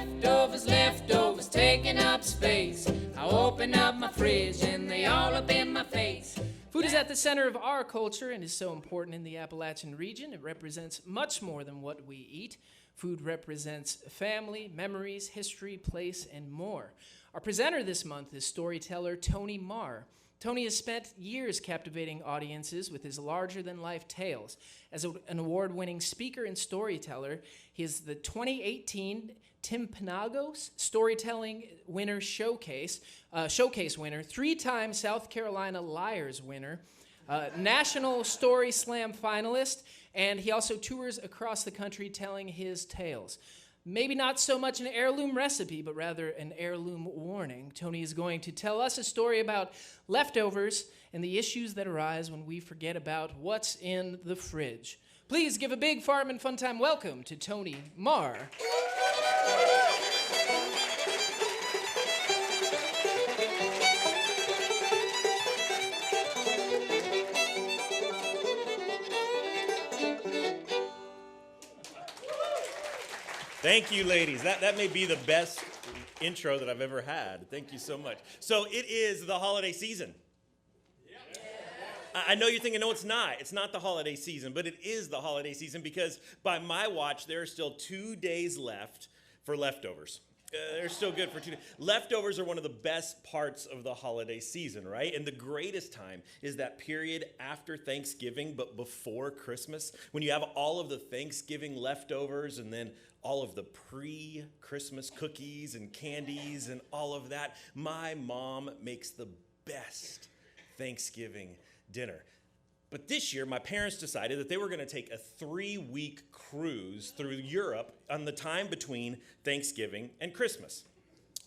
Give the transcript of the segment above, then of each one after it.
Leftovers taking up space. I open up my fridge and they all up in my face. Food is at the center of our culture and is so important in the Appalachian region. It represents much more than what we eat. Food represents family, memories, history, place, and more. Our presenter this month is storyteller Tony Marr. Tony has spent years captivating audiences with his larger-than-life tales. As an award-winning speaker and storyteller, he is the 2018 Tim Panagos Storytelling Winner Showcase winner, three-time South Carolina Liars winner, National Story Slam finalist, and he also tours across the country telling his tales. Maybe not so much an heirloom recipe, but rather an heirloom warning. Tony is going to tell us a story about leftovers and the issues that arise when we forget about what's in the fridge. Please give a big Farm and Fun Time welcome to Tony Marr. Thank you, ladies. That may be the best intro that I've ever had. Thank you so much. So it is the holiday season. I know you're thinking, no, it's not. It's not the holiday season, but it is the holiday season because by my watch, there are still 2 days left for leftovers. They're still good for 2 days. Leftovers are one of the best parts of the holiday season, right? And the greatest time is that period after Thanksgiving, but before Christmas, when you have all of the Thanksgiving leftovers and then all of the pre-Christmas cookies and candies and all of that. My mom makes the best Thanksgiving dinner. But this year, my parents decided that they were going to take a 3-week cruise through Europe on the time between Thanksgiving and Christmas.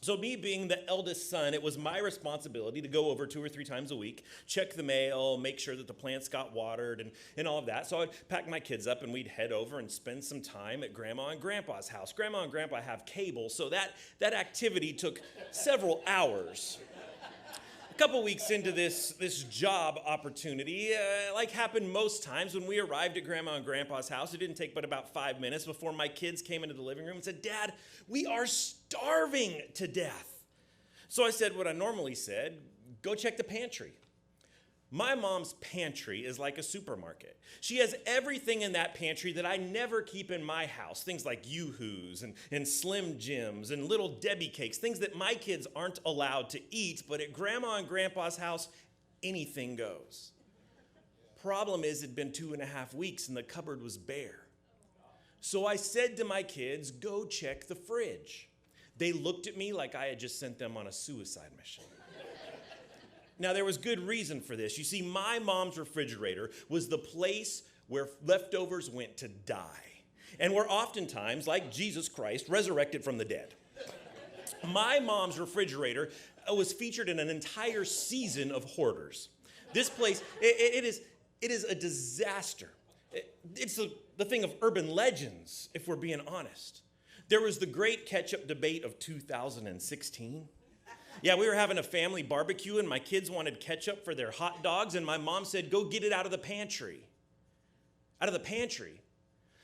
So me being the eldest son, it was my responsibility to go over 2 or 3 times a week, check the mail, make sure that the plants got watered and all of that. So I'd pack my kids up and we'd head over and spend some time at Grandma and Grandpa's house. Grandma and Grandpa have cable, so that activity took several hours. A couple weeks into this job opportunity, like happened most times when we arrived at Grandma and Grandpa's house, it didn't take but about 5 minutes before my kids came into the living room and said, "Dad, we are starving to death." So I said what I normally said, go check the pantry. My mom's pantry is like a supermarket. She has everything in that pantry that I never keep in my house. Things like Yoo-Hoos and Slim Jims and Little Debbie cakes, things that my kids aren't allowed to eat, but at Grandma and Grandpa's house, anything goes. Problem is, it'd been 2.5 weeks and the cupboard was bare. So I said to my kids, go check the fridge. They looked at me like I had just sent them on a suicide mission. Now, there was good reason for this. You see, my mom's refrigerator was the place where leftovers went to die, and were oftentimes, like Jesus Christ, resurrected from the dead. My mom's refrigerator was featured in an entire season of hoarders. This place, it is a disaster. It's the thing of urban legends, if we're being honest. There was the great ketchup debate of 2016. Yeah, we were having a family barbecue, and my kids wanted ketchup for their hot dogs, and my mom said, go get it out of the pantry. Out of the pantry.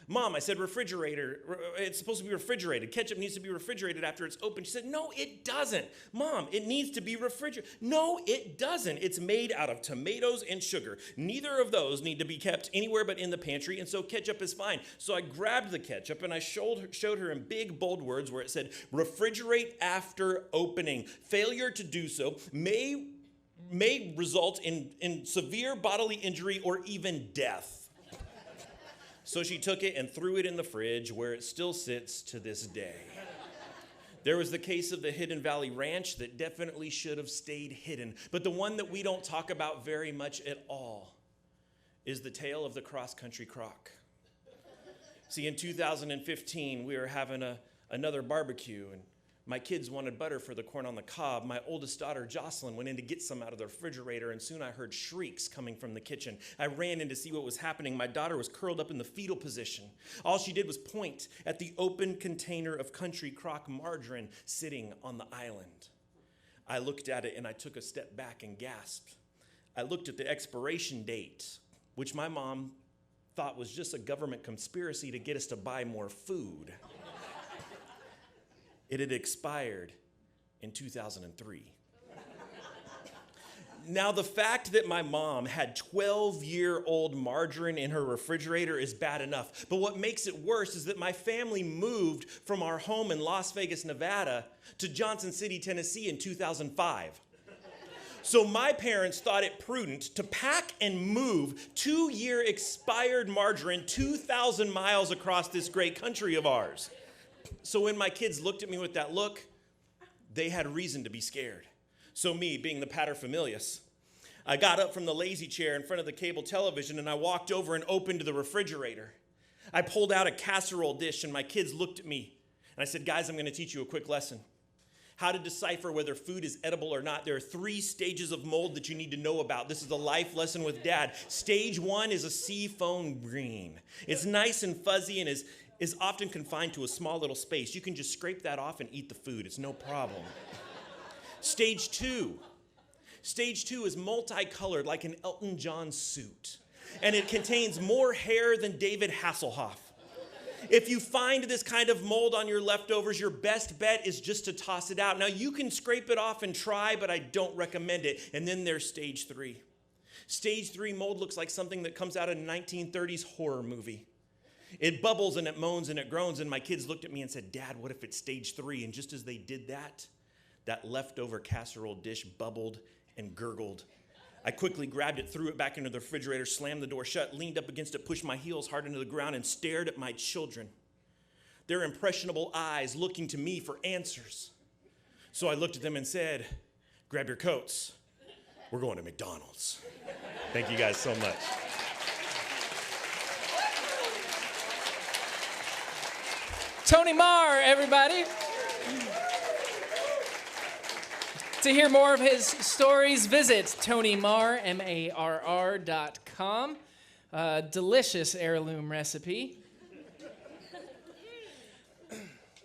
Mom, I said, refrigerator, it's supposed to be refrigerated. Ketchup needs to be refrigerated after it's open. She said, no, it doesn't. Mom, it needs to be refrigerated. No, it doesn't. It's made out of tomatoes and sugar. Neither of those need to be kept anywhere but in the pantry, and so ketchup is fine. So I grabbed the ketchup, and I showed her in big, bold words where it said, refrigerate after opening. Failure to do so may result in severe bodily injury or even death. So she took it and threw it in the fridge where it still sits to this day. There was the case of the Hidden Valley Ranch that definitely should have stayed hidden. But the one that we don't talk about very much at all is the tale of the cross-country crock. See, in 2015, we were having another barbecue, and my kids wanted butter for the corn on the cob. My oldest daughter, Jocelyn, went in to get some out of the refrigerator, and soon I heard shrieks coming from the kitchen. I ran in to see what was happening. My daughter was curled up in the fetal position. All she did was point at the open container of country crock margarine sitting on the island. I looked at it, and I took a step back and gasped. I looked at the expiration date, which my mom thought was just a government conspiracy to get us to buy more food. It had expired in 2003. Now, the fact that my mom had 12-year-old margarine in her refrigerator is bad enough. But what makes it worse is that my family moved from our home in Las Vegas, Nevada, to Johnson City, Tennessee in 2005. So my parents thought it prudent to pack and move 2-year expired margarine 2,000 miles across this great country of ours. So when my kids looked at me with that look, they had reason to be scared. So me, being the paterfamilias, I got up from the lazy chair in front of the cable television and I walked over and opened the refrigerator. I pulled out a casserole dish and my kids looked at me. And I said, guys, I'm going to teach you a quick lesson. How to decipher whether food is edible or not. There are 3 stages of mold that you need to know about. This is a life lesson with Dad. Stage 1 is a seafoam green. It's nice and fuzzy and is often confined to a small little space. You can just scrape that off and eat the food. It's no problem. Stage 2 is multicolored like an Elton John suit. And it contains more hair than David Hasselhoff. If you find this kind of mold on your leftovers, your best bet is just to toss it out. Now, you can scrape it off and try, but I don't recommend it. And then there's stage 3. Stage 3 mold looks like something that comes out of a 1930s horror movie. It bubbles and it moans and it groans, and my kids looked at me and said, Dad, what if it's stage 3? And just as they did that, that leftover casserole dish bubbled and gurgled. I quickly grabbed it, threw it back into the refrigerator, slammed the door shut, leaned up against it, pushed my heels hard into the ground, and stared at my children. Their impressionable eyes looking to me for answers. So I looked at them and said, grab your coats. We're going to McDonald's. Thank you guys so much. Tony Marr, everybody. To hear more of his stories, visit Tony Marr, MARR.com. Delicious heirloom recipe.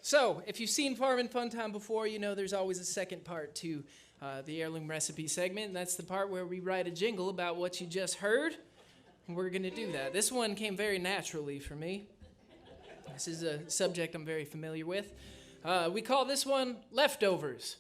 So, if you've seen Farm and Fun Time before, you know there's always a second part to the Heirloom Recipe Segment, and that's the part where we write a jingle about what you just heard, and we're going to do that. This one came very naturally for me. This is a subject I'm very familiar with. We call this one Leftovers.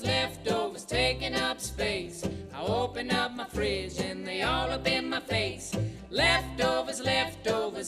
Leftovers taking up space. I open up my fridge and they all up in my face. Leftovers,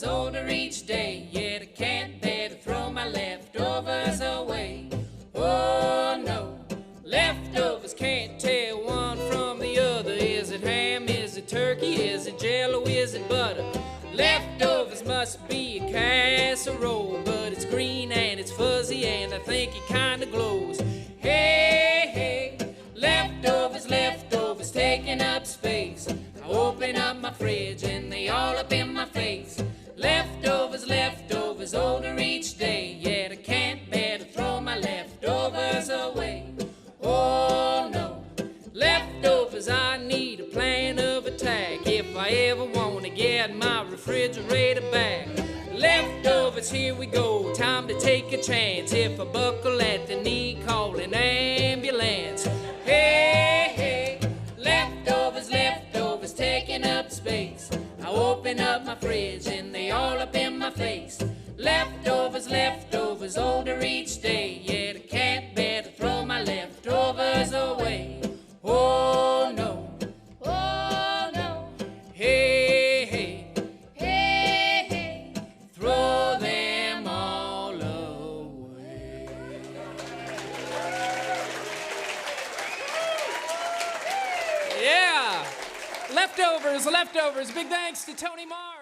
older each day. Yet I can't bear to throw my leftovers away. Oh no, leftovers can't tell one from the other. Is it ham, is it turkey, is it jello, is it butter? Leftovers must be a casserole, but it's green and it's fuzzy and I think it kinda glows. Hey, leftovers taking up space. I open up my fridge and they all up in my face. Leftovers, older each day. Yet I can't bear to throw my leftovers away. Oh no, leftovers, I need a plan of attack if I ever want to get my refrigerator back. Leftovers, here we go, time to take a chance. If I buckle at the knee, call an ambulance. Hey, leftovers taking up space. I open up my fridge and they all up in my face. Leftovers, older each day. Yet I can't bear to throw my leftovers away. Oh no, hey, throw them all away. Yeah, leftovers. Big thanks to Tony Marr.